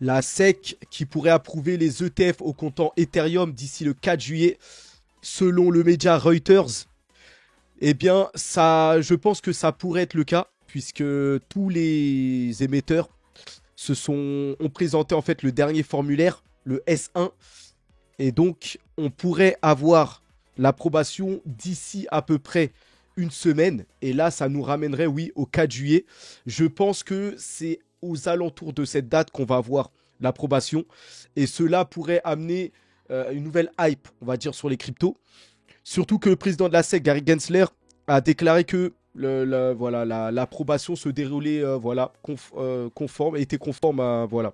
La SEC qui pourrait approuver les ETF au comptant Ethereum d'ici le 4 juillet, selon le média Reuters. Eh bien, ça, je pense que ça pourrait être le cas, puisque tous les émetteurs ont présenté en fait le dernier formulaire, le S1, et donc on pourrait avoir l'approbation d'ici à peu près une semaine, et là ça nous ramènerait, oui, au 4 juillet. Je pense que c'est aux alentours de cette date qu'on va avoir l'approbation, et cela pourrait amener une nouvelle hype, on va dire, sur les cryptos. Surtout que le président de la SEC, Gary Gensler, a déclaré que voilà, l'approbation se déroulait voilà, conforme, était conforme à, voilà,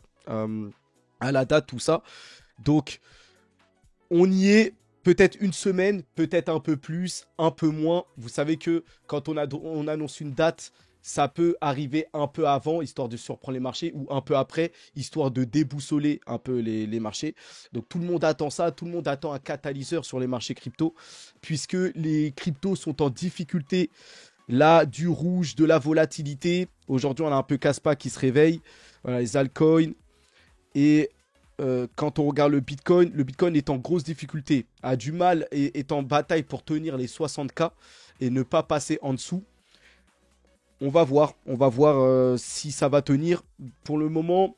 à la date, tout ça. Donc, on y est peut-être une semaine, peut-être un peu plus, un peu moins. Vous savez que quand on annonce une date, ça peut arriver un peu avant, histoire de surprendre les marchés, ou un peu après, histoire de déboussoler un peu les marchés. Donc tout le monde attend ça, tout le monde attend un catalyseur sur les marchés crypto, puisque les cryptos sont en difficulté. Là, du rouge, de la volatilité. Aujourd'hui, on a un peu Caspa qui se réveille. Voilà, les altcoins. Et quand on regarde le Bitcoin est en grosse difficulté, a du mal et est en bataille pour tenir les 60K et ne pas passer en dessous. On va voir si ça va tenir. Pour le moment,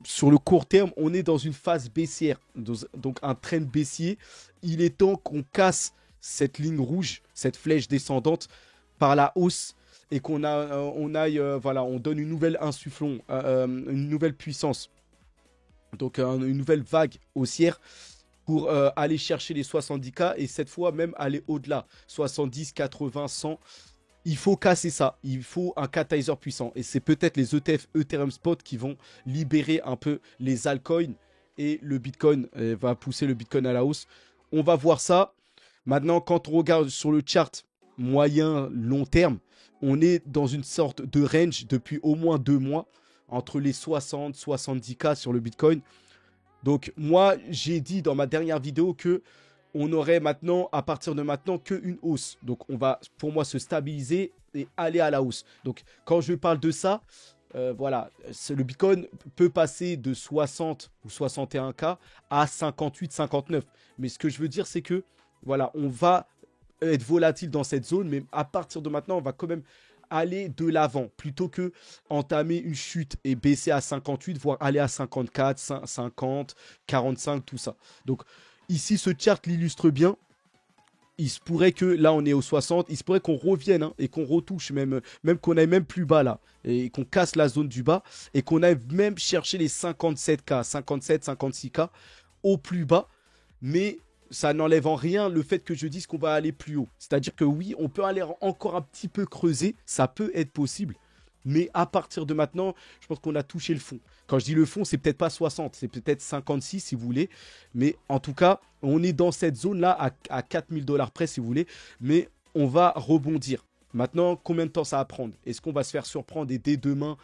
sur le court terme, on est dans une phase baissière, donc un trend baissier. Il est temps qu'on casse cette ligne rouge, cette flèche descendante par la hausse et on aille, voilà, on donne une nouvelle insufflon, une nouvelle puissance. Donc une nouvelle vague haussière pour aller chercher les 70K et cette fois même aller au-delà, 70, 80, 100. Il faut casser ça, il faut un catalyseur puissant. Et c'est peut-être les ETF Ethereum Spot qui vont libérer un peu les altcoins et le Bitcoin va pousser le Bitcoin à la hausse. On va voir ça. Maintenant, quand on regarde sur le chart moyen, long terme, on est dans une sorte de range depuis au moins 2 mois entre les 60, 70K sur le Bitcoin. Donc moi, j'ai dit dans ma dernière vidéo que on aurait maintenant, à partir de maintenant, qu'une hausse. Donc on va, pour moi, se stabiliser et aller à la hausse. Donc quand je parle de ça, voilà, le Bitcoin peut passer de 60 ou 61K à 58, 59. Mais ce que je veux dire, c'est que, voilà, on va être volatile dans cette zone, mais à partir de maintenant, on va quand même aller de l'avant plutôt que entamer une chute et baisser à 58, voire aller à 54, 50, 45, tout ça. Donc ici, ce chart l'illustre bien. Il se pourrait que là on est au 60, il se pourrait qu'on revienne hein, et qu'on retouche même qu'on aille même plus bas là et qu'on casse la zone du bas et qu'on aille même chercher les 57K, 57, 56K au plus bas. Mais ça n'enlève en rien le fait que je dise qu'on va aller plus haut. C'est-à-dire que oui, on peut aller encore un petit peu creuser, ça peut être possible. Mais à partir de maintenant, je pense qu'on a touché le fond. Quand je dis le fond, c'est peut-être pas 60, c'est peut-être 56 si vous voulez. Mais en tout cas, on est dans cette zone-là à 4000 $ près si vous voulez. Mais on va rebondir. Maintenant, combien de temps ça va prendre? Est-ce qu'on va se faire surprendre dès demain,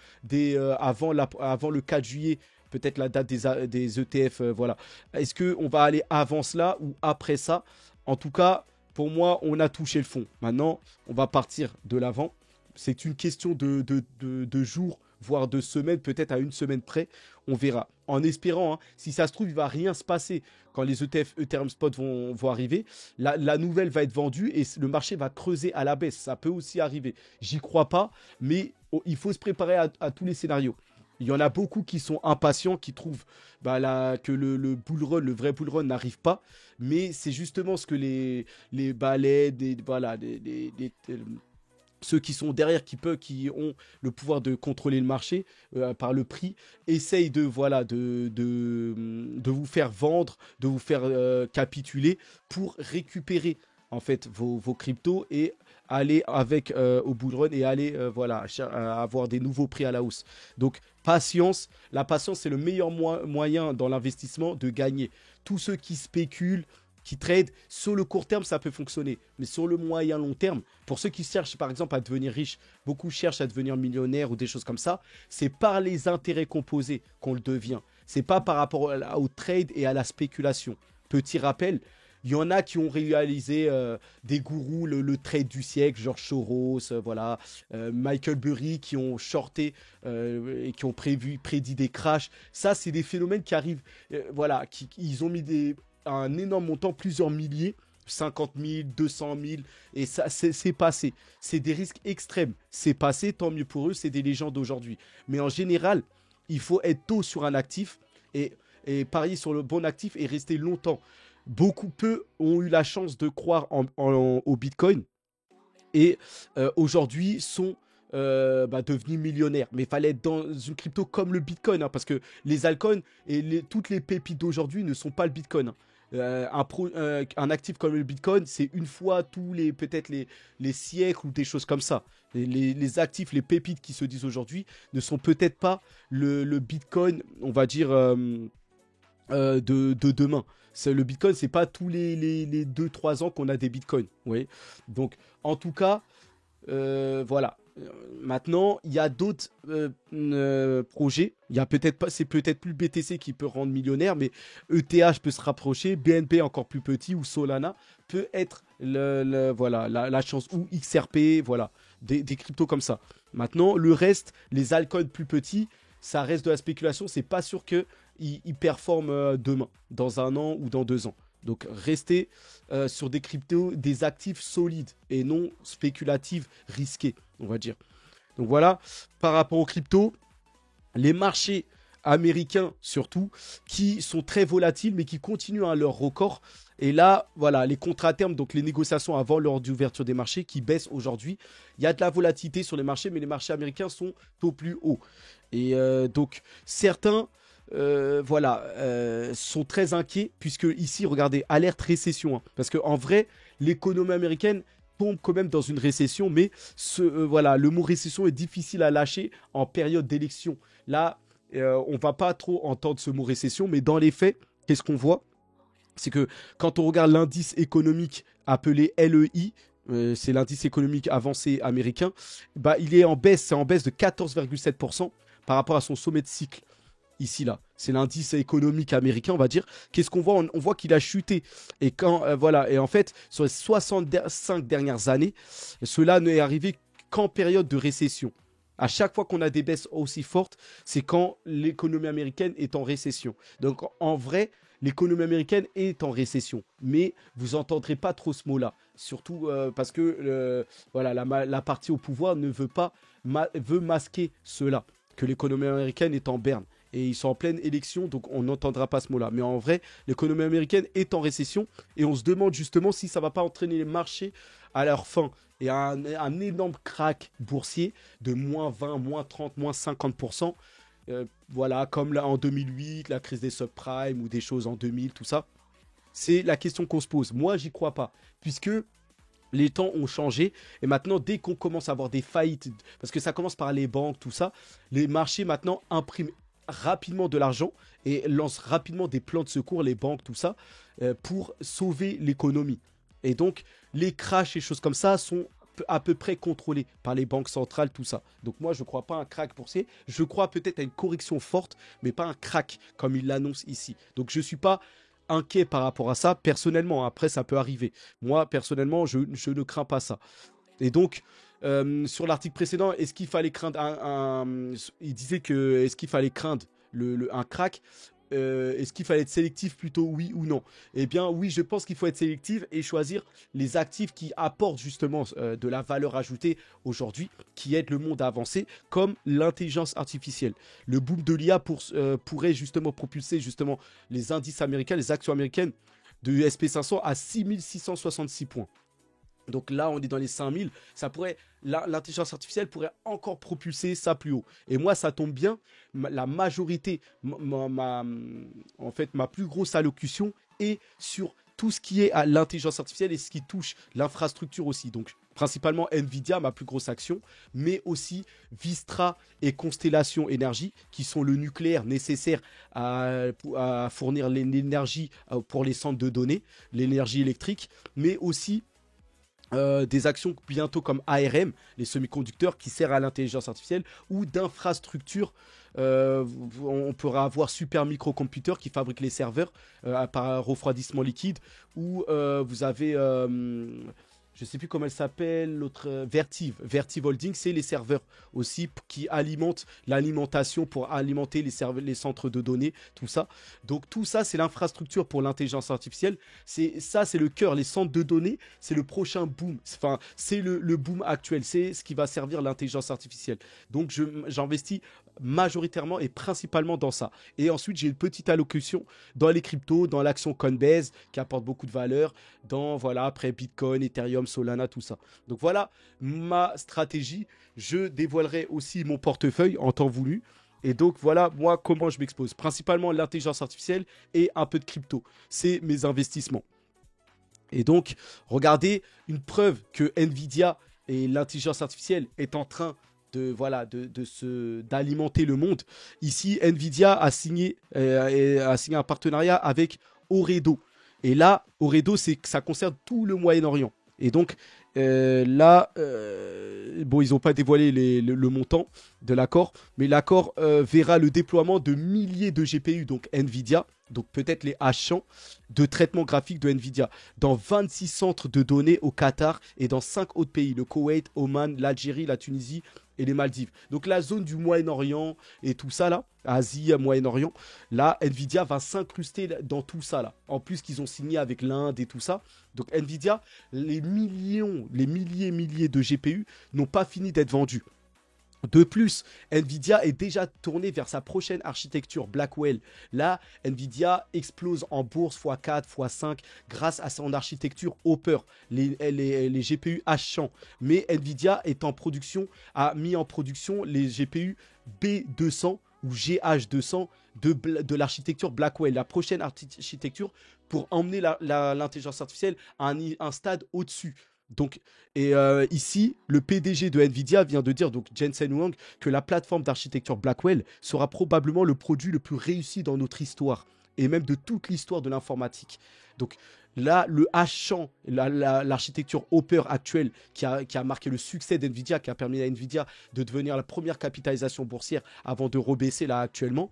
avant le 4 juillet? Peut-être la date des ETF, voilà. Est-ce qu'on va aller avant cela ou après ça? En tout cas, pour moi, on a touché le fond. Maintenant, on va partir de l'avant. C'est une question de jours, voire de semaines, peut-être à une semaine près. On verra. En espérant, hein, si ça se trouve, il ne va rien se passer quand les ETF Ethereum Spot vont arriver. La nouvelle va être vendue et le marché va creuser à la baisse. Ça peut aussi arriver. J'y crois pas, mais il faut se préparer à tous les scénarios. Il y en a beaucoup qui sont impatients, qui trouvent que le bull run, le vrai bull run n'arrive pas. Mais c'est justement ce que les balais, voilà, ceux qui sont derrière, qui ont le pouvoir de contrôler le marché par le prix, essayent voilà, de vous faire vendre, de vous faire capituler pour récupérer en fait vos cryptos et aller avec au bull run et aller voilà, avoir des nouveaux prix à la hausse. Donc patience, la patience c'est le meilleur moyen dans l'investissement de gagner. Tous ceux qui spéculent, qui trade, sur le court terme, ça peut fonctionner. Mais sur le moyen long terme, pour ceux qui cherchent par exemple à devenir riches, beaucoup cherchent à devenir millionnaires ou des choses comme ça, c'est par les intérêts composés qu'on le devient. C'est pas par rapport au trade et à la spéculation. Petit rappel, Il y en a qui ont réalisé des gourous, le trade du siècle, George Soros, voilà, Michael Burry, qui ont shorté et qui ont prédit des crashs. Ça, c'est des phénomènes qui arrivent, voilà, ils ont mis un énorme montant, plusieurs milliers. 50 000, 200 000, et ça, c'est passé. C'est des risques extrêmes. C'est passé, tant mieux pour eux, c'est des légendes d'aujourd'hui. Mais en général, il faut être tôt sur un actif et parier sur le bon actif et rester longtemps. Peu ont eu la chance de croire au Bitcoin et aujourd'hui sont devenus millionnaires. Mais il fallait être dans une crypto comme le Bitcoin, hein, parce que les altcoins et toutes les pépites d'aujourd'hui ne sont pas le Bitcoin, hein. Un actif comme le Bitcoin, c'est une fois tous peut-être les siècles ou des choses comme ça. Les actifs, les pépites qui se disent aujourd'hui ne sont peut-être pas le Bitcoin, on va dire, de demain. Le Bitcoin, c'est pas tous les 2-3 ans qu'on a des Bitcoins. Oui. Donc, en tout cas, voilà. Maintenant, il y a d'autres projets. Il y a peut-être pas, c'est peut-être plus BTC qui peut rendre millionnaire, mais ETH peut se rapprocher, BNB encore plus petit ou Solana peut être voilà, la chance, ou XRP, voilà, des cryptos comme ça. Maintenant, le reste, les altcoins plus petits, ça reste de la spéculation. C'est pas sûr que ils performent demain, dans un an ou dans 2 ans. Donc, restez sur des cryptos, des actifs solides et non spéculatifs, risqués, on va dire. Donc voilà, par rapport aux cryptos, les marchés américains surtout, qui sont très volatiles, mais qui continuent à leur record. Et là, voilà, les contrats à terme, donc les négociations avant l'heure d'ouverture des marchés, qui baissent aujourd'hui. Il y a de la volatilité sur les marchés, mais les marchés américains sont au plus haut. Et donc, certains... sont très inquiets, puisque ici, regardez, alerte récession, hein, parce qu'en vrai, l'économie américaine tombe quand même dans une récession, mais voilà, le mot récession est difficile à lâcher en période d'élection. Là, on va pas trop entendre ce mot récession, mais dans les faits, qu'est-ce qu'on voit? C'est que quand on regarde l'indice économique appelé LEI, c'est l'indice économique avancé américain, bah, il est en baisse, c'est en baisse de 14,7% par rapport à son sommet de cycle. Ici, là, c'est l'indice économique américain, on va dire. Qu'est-ce qu'on voit? On voit qu'il a chuté. Et voilà, et en fait, sur les 65 dernières années, cela n'est arrivé qu'en période de récession. À chaque fois qu'on a des baisses aussi fortes, c'est quand l'économie américaine est en récession. Donc, en vrai, l'économie américaine est en récession. Mais vous n'entendrez pas trop ce mot-là. Surtout parce que voilà, la partie au pouvoir ne veut masquer cela, que l'économie américaine est en berne. Et ils sont en pleine élection, donc on n'entendra pas ce mot-là. Mais en vrai, l'économie américaine est en récession et on se demande justement si ça ne va pas entraîner les marchés à leur fin. Et un énorme crack boursier de moins 20, moins 30, moins 50%. Voilà, comme là en 2008, la crise des subprimes ou des choses en 2000, tout ça. C'est la question qu'on se pose. Moi, j'y crois pas, puisque les temps ont changé et maintenant, dès qu'on commence à avoir des faillites, parce que ça commence par les banques, tout ça, les marchés maintenant impriment rapidement de l'argent et lancent rapidement des plans de secours, les banques, tout ça, pour sauver l'économie. Et donc, les crashs et choses comme ça sont à peu près contrôlés par les banques centrales, tout ça. Donc moi, je ne crois pas à un crack boursier. Je crois peut-être à une correction forte, mais pas un crack comme il l'annonce ici. Donc je ne suis pas inquiet par rapport à ça, personnellement. Après, ça peut arriver. Moi, personnellement, je ne crains pas ça. Et donc, sur l'article précédent, est-ce qu'il fallait craindre il disait que est-ce qu'il fallait craindre un crack? Est-ce qu'il fallait être sélectif plutôt, oui ou non? Eh bien oui, je pense qu'il faut être sélectif et choisir les actifs qui apportent justement de la valeur ajoutée aujourd'hui, qui aident le monde à avancer, comme l'intelligence artificielle. Le boom de l'IA pourrait justement propulser justement les indices américains, les actions américaines de SP500 à 6666 points. Donc là, on est dans les 5000. L'intelligence artificielle pourrait encore propulser ça plus haut. Et moi, ça tombe bien. La majorité, en fait, ma plus grosse allocution est sur tout ce qui est à l'intelligence artificielle et ce qui touche l'infrastructure aussi. Donc, principalement Nvidia, ma plus grosse action, mais aussi Vistra et Constellation Énergie, qui sont le nucléaire nécessaire à fournir l'énergie pour les centres de données, l'énergie électrique, mais aussi des actions bientôt comme ARM, les semi-conducteurs qui servent à l'intelligence artificielle, ou d'infrastructures on pourra avoir Super Microcomputer qui fabrique les serveurs par refroidissement liquide, ou vous avez je sais plus comment elle s'appelle, l'autre Vertiv. Vertiv Holding, c'est les serveurs aussi qui alimentent l'alimentation pour alimenter les centres de données, tout ça. Donc tout ça, c'est l'infrastructure pour l'intelligence artificielle. C'est le cœur, les centres de données, c'est le prochain boom. Enfin, c'est le boom actuel, c'est ce qui va servir l'intelligence artificielle. Donc j'investis majoritairement et principalement dans ça. Et ensuite, j'ai une petite allocution dans les cryptos, dans l'action Coinbase qui apporte beaucoup de valeur, dans, voilà, après Bitcoin, Ethereum, Solana, tout ça. Donc voilà ma stratégie. Je dévoilerai aussi mon portefeuille en temps voulu. Et donc voilà, moi, comment je m'expose. Principalement l'intelligence artificielle et un peu de crypto. C'est mes investissements. Et donc, regardez, une preuve que Nvidia et l'intelligence artificielle est en train d'alimenter le monde. Ici, Nvidia a signé un partenariat avec Oredo. Et là, Oredo, ça concerne tout le Moyen-Orient. Et donc, bon, ils n'ont pas dévoilé le montant de l'accord, mais l'accord verra le déploiement de milliers de GPU, donc Nvidia, donc peut-être les H100 de traitement graphique de Nvidia, dans 26 centres de données au Qatar et dans 5 autres pays, le Koweït, Oman, l'Algérie, la Tunisie et les Maldives. Donc la zone du Moyen-Orient et tout ça là, Asie, Moyen-Orient, là Nvidia va s'incruster dans tout ça là. En plus qu'ils ont signé avec l'Inde et tout ça. Donc Nvidia, les milliers de GPU n'ont pas fini d'être vendus. De plus, Nvidia est déjà tourné vers sa prochaine architecture Blackwell. Là, Nvidia explose en bourse x4, x5 grâce à son architecture Hopper, les GPU H100. Mais Nvidia a mis en production les GPU B200 ou GH200 de l'architecture Blackwell, la prochaine architecture pour emmener l'intelligence artificielle à un stade au-dessus. Donc, ici, le PDG de Nvidia vient de dire, donc Jensen Huang, que la plateforme d'architecture Blackwell sera probablement le produit le plus réussi dans notre histoire, et même de toute l'histoire de l'informatique. Donc là, le H100, l'architecture Hopper actuelle, qui a marqué le succès d'Nvidia, qui a permis à Nvidia de devenir la première capitalisation boursière avant de rebaisser là actuellement,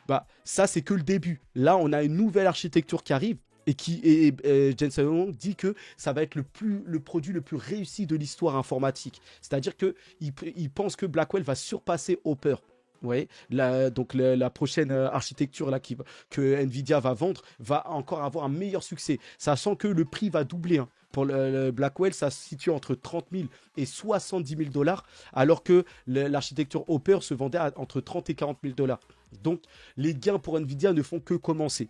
bah, ça c'est que le début. Là, on a une nouvelle architecture qui arrive, et Jensen Huang dit que ça va être le produit le plus réussi de l'histoire informatique. C'est-à-dire qu'il pense que Blackwell va surpasser Hopper. Ouais, donc la prochaine architecture là, que Nvidia va vendre va encore avoir un meilleur succès, sachant que le prix va doubler. Hein. Pour le Blackwell, ça se situe entre 30 000 et 70 000 $, alors que l'architecture Hopper se vendait entre 30 et 40 000 $. Donc les gains pour Nvidia ne font que commencer.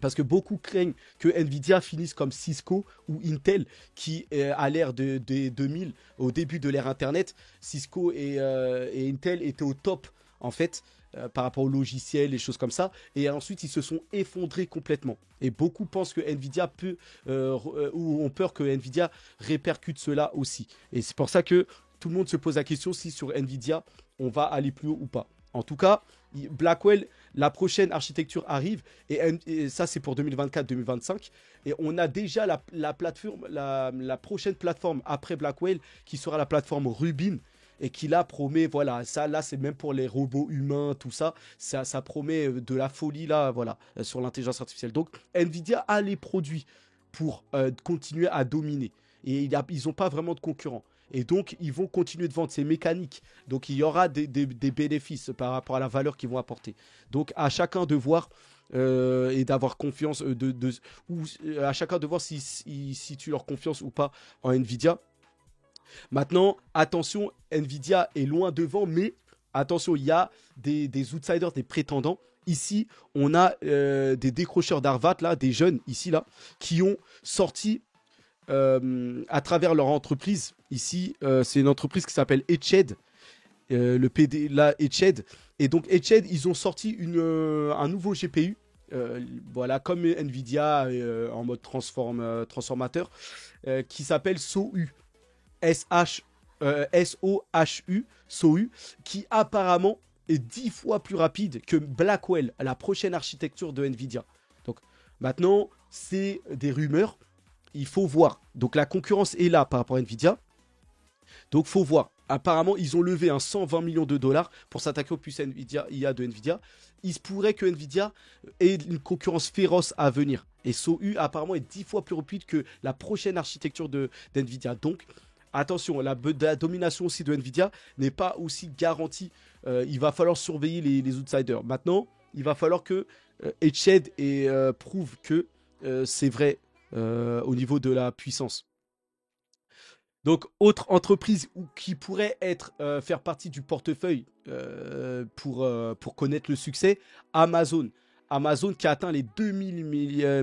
Parce que beaucoup craignent que Nvidia finisse comme Cisco ou Intel, qui à l'ère des 2000, au début de l'ère Internet, Cisco et Intel étaient au top, en fait, par rapport aux logiciels, les choses comme ça. Et ensuite, ils se sont effondrés complètement. Et beaucoup pensent que Nvidia ou ont peur que Nvidia répercute cela aussi. Et c'est pour ça que tout le monde se pose la question si sur Nvidia, on va aller plus haut ou pas. En tout cas, Blackwell, la prochaine architecture arrive, et ça c'est pour 2024-2025, et on a déjà la prochaine plateforme après Blackwell, qui sera la plateforme Rubin, et qui là promet, voilà, ça là c'est même pour les robots humains, tout ça, ça promet de la folie là, voilà, sur l'intelligence artificielle. Donc Nvidia a les produits pour continuer à dominer, et ils n'ont pas vraiment de concurrents. Et donc, ils vont continuer de vendre ces mécaniques. Donc, il y aura des bénéfices par rapport à la valeur qu'ils vont apporter. Donc, à chacun de voir et d'avoir confiance, à chacun de voir s'ils situent leur confiance ou pas en Nvidia. Maintenant, attention, Nvidia est loin devant, mais attention, il y a des outsiders, des prétendants. Ici, on a des décrocheurs d'Harvard, là, des jeunes, ici, là, qui ont sorti à travers leur entreprise. Ici, c'est une entreprise qui s'appelle Etched, le PD là, Etched. Et donc Etched, ils ont sorti un nouveau GPU, voilà, comme Nvidia en mode transformateur, qui s'appelle SOHU, SOHU, qui apparemment est 10 fois plus rapide que Blackwell, la prochaine architecture de Nvidia. Donc maintenant, c'est des rumeurs. Il faut voir. Donc la concurrence est là par rapport à Nvidia. Donc faut voir. apparemment, ils ont levé un 120 millions de dollars pour s'attaquer aux puces Nvidia, IA de Nvidia. Il se pourrait que Nvidia ait une concurrence féroce à venir. Et SOU apparemment est 10 fois plus rapide que la prochaine architecture d'Nvidia. Donc, attention, la domination aussi de Nvidia n'est pas aussi garantie. Il va falloir surveiller les outsiders. Maintenant, il va falloir que Etched prouve que c'est vrai au niveau de la puissance. Donc, autre entreprise qui pourrait faire partie du portefeuille pour connaître le succès, Amazon. Amazon qui a atteint les 2000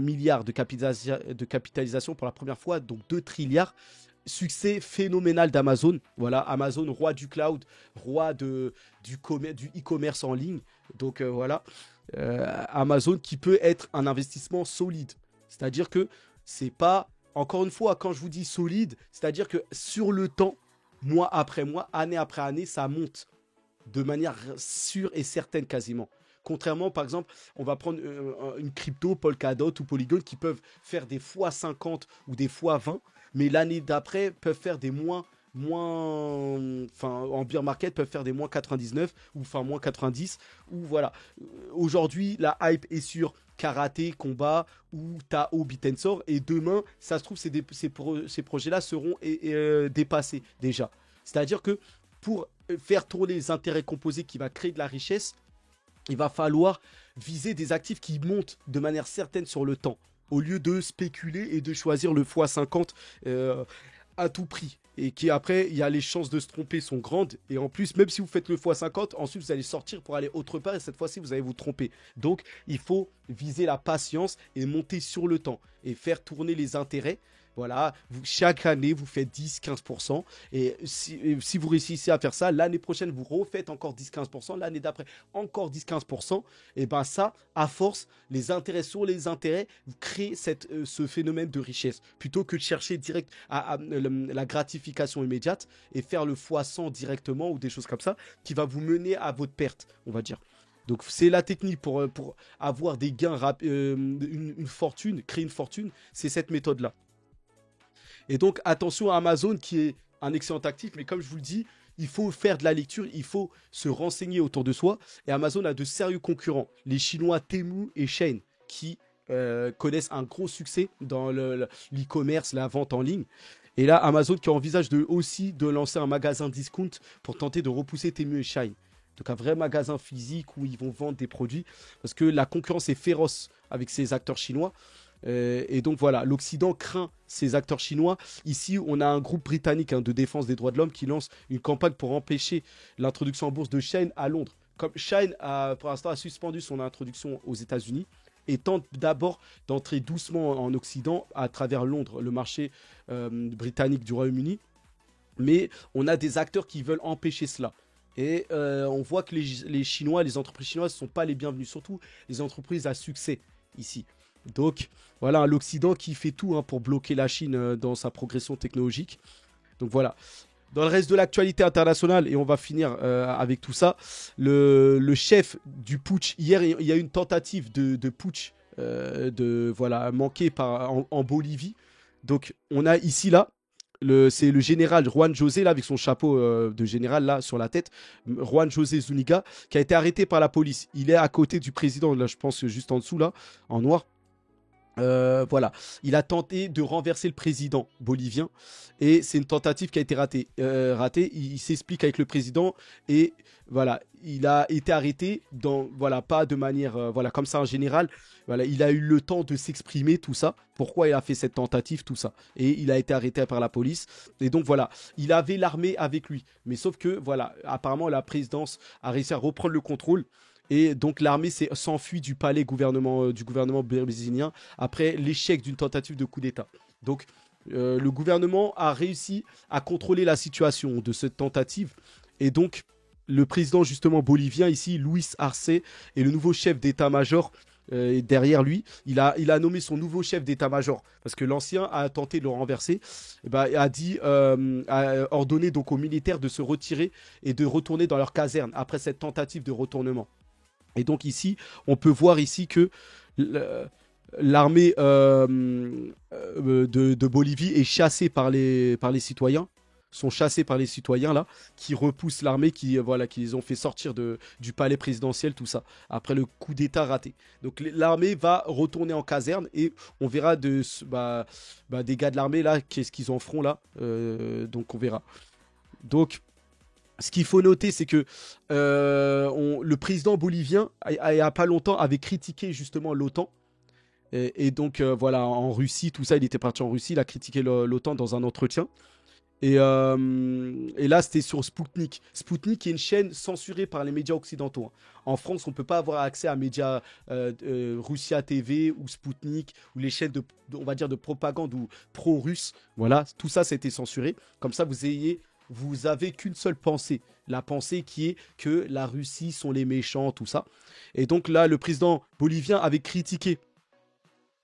milliards de capitalisation pour la première fois, donc 2 trilliards. Succès phénoménal d'Amazon. Voilà, Amazon, roi du cloud, roi du e-commerce en ligne. Donc voilà, Amazon qui peut être un investissement solide. C'est-à-dire que c'est pas, encore une fois, quand je vous dis solide, c'est-à-dire que sur le temps, mois après mois, année après année, ça monte de manière sûre et certaine quasiment. Contrairement, par exemple, on va prendre une crypto, Polkadot ou Polygon qui peuvent faire des fois 50 ou des fois 20, mais l'année d'après peuvent faire des en bear market peuvent faire des moins 99 ou enfin moins 90 ou voilà. Aujourd'hui, la hype est sur Karaté, Combat ou Tao, Bitensor et demain, ça se trouve, ces projets-là seront dépassés déjà. C'est-à-dire que pour faire tourner les intérêts composés qui va créer de la richesse, il va falloir viser des actifs qui montent de manière certaine sur le temps, au lieu de spéculer et de choisir le x50 à tout prix. Et qui après, il y a les chances de se tromper sont grandes. Et en plus, même si vous faites le x50, ensuite vous allez sortir pour aller autre part et cette fois-ci, vous allez vous tromper. Donc, il faut viser la patience et monter sur le temps et faire tourner les intérêts. Voilà, chaque année, vous faites 10-15%. Et si vous réussissez à faire ça, l'année prochaine, vous refaites encore 10-15%. L'année d'après, encore 10-15%. Et bien ça, à force, les intérêts sur les intérêts, vous créez ce phénomène de richesse. Plutôt que de chercher direct la gratification immédiate et faire le x100 directement ou des choses comme ça, qui va vous mener à votre perte, on va dire. Donc c'est la technique pour avoir des gains, une fortune, créer une fortune, c'est cette méthode-là. Et donc, attention à Amazon qui est un excellent actif, mais comme je vous le dis, il faut faire de la lecture, il faut se renseigner autour de soi. Et Amazon a de sérieux concurrents, les Chinois Temu et Shein, qui connaissent un gros succès dans l'e-commerce, la vente en ligne. Et là, Amazon qui envisage aussi de lancer un magasin discount pour tenter de repousser Temu et Shein. Donc un vrai magasin physique où ils vont vendre des produits, parce que la concurrence est féroce avec ces acteurs chinois. Et donc voilà, l'Occident craint ces acteurs chinois. Ici, on a un groupe britannique de défense des droits de l'homme qui lance une campagne pour empêcher l'introduction en bourse de Shein à Londres. Comme Shein, pour l'instant, a suspendu son introduction aux États-Unis et tente d'abord d'entrer doucement en Occident à travers Londres, le marché britannique du Royaume-Uni. Mais on a des acteurs qui veulent empêcher cela. Et on voit que les Chinois, les entreprises chinoises ne sont pas les bienvenus, surtout les entreprises à succès ici. Donc voilà, l'Occident qui fait tout pour bloquer la Chine dans sa progression technologique. Donc voilà. Dans le reste de l'actualité internationale, et on va finir avec tout ça, le chef du putsch, hier il y a eu une tentative de putsch manquée en Bolivie. Donc on a ici là, c'est le général Juan José là, avec son chapeau de général là sur la tête, Juan José Zuniga, qui a été arrêté par la police. Il est à côté du président, là je pense juste en dessous là, en noir. Voilà, il a tenté de renverser le président bolivien et c'est une tentative qui a été ratée. Il s'explique avec le président et voilà, il a été arrêté pas de manière comme ça en général. Voilà, il a eu le temps de s'exprimer tout ça. Pourquoi il a fait cette tentative, tout ça, et il a été arrêté par la police. Et donc voilà, il avait l'armée avec lui, mais sauf que voilà, apparemment la présidence a réussi à reprendre le contrôle. Et donc l'armée s'enfuit du palais du gouvernement brésilien après l'échec d'une tentative de coup d'État. Donc le gouvernement a réussi à contrôler la situation de cette tentative. Et donc le président justement bolivien ici, Luis Arce, est le nouveau chef d'état-major. Derrière lui, il a nommé son nouveau chef d'état-major parce que l'ancien a tenté de le renverser. A ordonné donc aux militaires de se retirer et de retourner dans leur caserne après cette tentative de retournement. Et donc ici, on peut voir ici que l'armée de Bolivie est chassée par les citoyens. sont chassés par les citoyens là, qui repoussent l'armée, voilà, qui les ont fait sortir du palais présidentiel, tout ça, après le coup d'État raté. Donc l'armée va retourner en caserne et on verra des gars de l'armée là, qu'est-ce qu'ils en feront là. Donc on verra. Donc ce qu'il faut noter, c'est que le président bolivien, il n'y a pas longtemps, avait critiqué justement l'OTAN. Et donc, voilà, en Russie, tout ça, il était parti en Russie, il a critiqué l'OTAN dans un entretien. Et là, c'était sur Sputnik. Sputnik est une chaîne censurée par les médias occidentaux, hein. En France, on ne peut pas avoir accès à médias Russia TV ou Sputnik ou les chaînes on va dire, de propagande ou pro-russe. Voilà, tout ça, c'était censuré. Comme ça, vous avez qu'une seule pensée. La pensée qui est que la Russie sont les méchants, tout ça. Et donc là, le président bolivien avait critiqué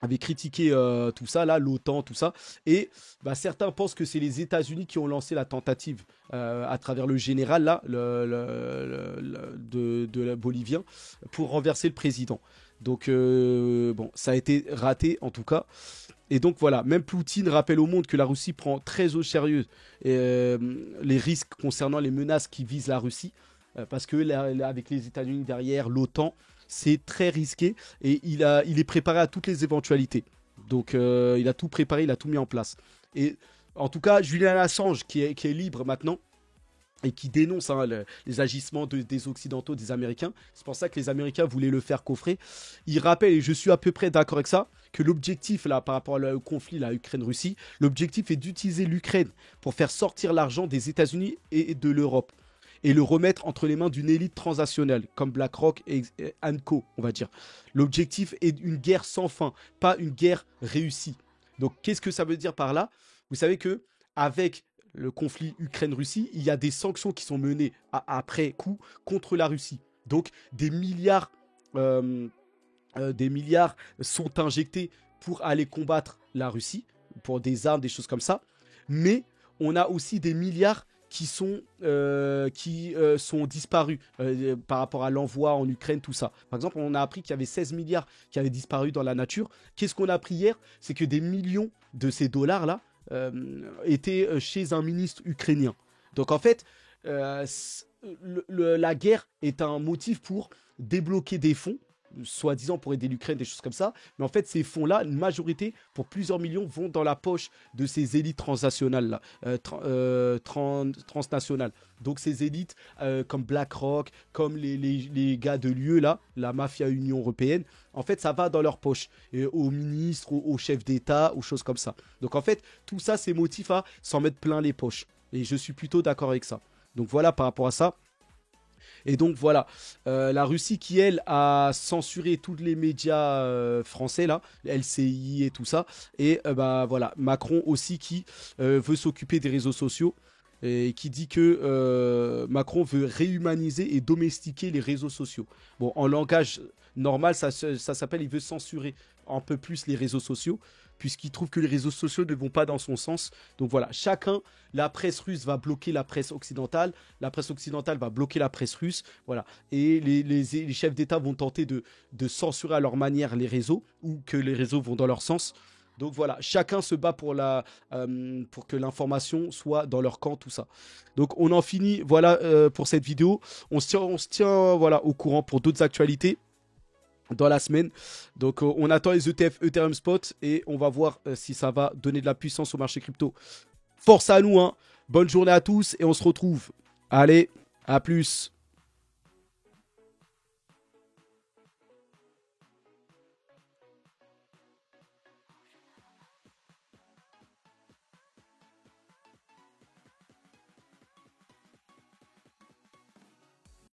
tout ça, là, l'OTAN, tout ça. Et certains pensent que c'est les États-Unis qui ont lancé la tentative à travers le général, là, de la bolivien, pour renverser le président. Donc, bon, ça a été raté, en tout cas. Et donc, voilà, même Poutine rappelle au monde que la Russie prend très au sérieux les risques concernant les menaces qui visent la Russie. Parce que avec les États-Unis derrière, l'OTAN, c'est très risqué et il est préparé à toutes les éventualités. Donc il a tout préparé, il a tout mis en place. Et en tout cas, Julian Assange, qui est libre maintenant et qui dénonce les agissements des Occidentaux, des Américains, c'est pour ça que les Américains voulaient le faire coffrer. Il rappelle, et je suis à peu près d'accord avec ça, que l'objectif, là, par rapport au conflit, la Ukraine-Russie, l'objectif est d'utiliser l'Ukraine pour faire sortir l'argent des États-Unis et de l'Europe et le remettre entre les mains d'une élite transnationale, comme BlackRock et Co, on va dire. L'objectif est une guerre sans fin, pas une guerre réussie. Donc, qu'est-ce que ça veut dire par là? Vous savez que avec le conflit Ukraine-Russie, il y a des sanctions qui sont menées après coup contre la Russie. Donc, des milliards sont injectés pour aller combattre la Russie, pour des armes, des choses comme ça. Mais on a aussi des milliards qui sont disparus par rapport à l'envoi en Ukraine, tout ça. Par exemple, on a appris qu'il y avait 16 milliards qui avaient disparu dans la nature. Qu'est-ce qu'on a appris hier? C'est que des millions de ces dollars-là étaient chez un ministre ukrainien. Donc en fait, la guerre est un motif pour débloquer des fonds, soi-disant pour aider l'Ukraine, des choses comme ça. Mais en fait, ces fonds-là, une majorité, pour plusieurs millions, vont dans la poche de ces élites transnationales, transnationales. Donc ces élites comme BlackRock, comme les gars de l'UE, là, la mafia Union Européenne, en fait, ça va dans leur poche. Et aux ministres, aux chefs d'État, aux choses comme ça. Donc en fait, tout ça, c'est motif à s'en mettre plein les poches. Et je suis plutôt d'accord avec ça. Donc voilà, par rapport à ça. Et donc voilà, la Russie qui elle a censuré tous les médias français là, LCI et tout ça. Et voilà, Macron aussi qui veut s'occuper des réseaux sociaux et qui dit que Macron veut réhumaniser et domestiquer les réseaux sociaux. Bon, en langage normal, ça s'appelle, il veut censurer un peu plus les réseaux sociaux, puisqu'il trouve que les réseaux sociaux ne vont pas dans son sens. Donc voilà, la presse russe va bloquer la presse occidentale va bloquer la presse russe, voilà. Et les chefs d'État vont tenter de censurer à leur manière les réseaux, ou que les réseaux vont dans leur sens. Donc voilà, chacun se bat pour que l'information soit dans leur camp, tout ça. Donc on en finit, voilà, pour cette vidéo. On se tient voilà, au courant pour d'autres actualités dans la semaine. Donc on attend les ETF Ethereum Spot et on va voir si ça va donner de la puissance au marché crypto. Force à nous, hein. Bonne journée à tous et on se retrouve. Allez, à plus.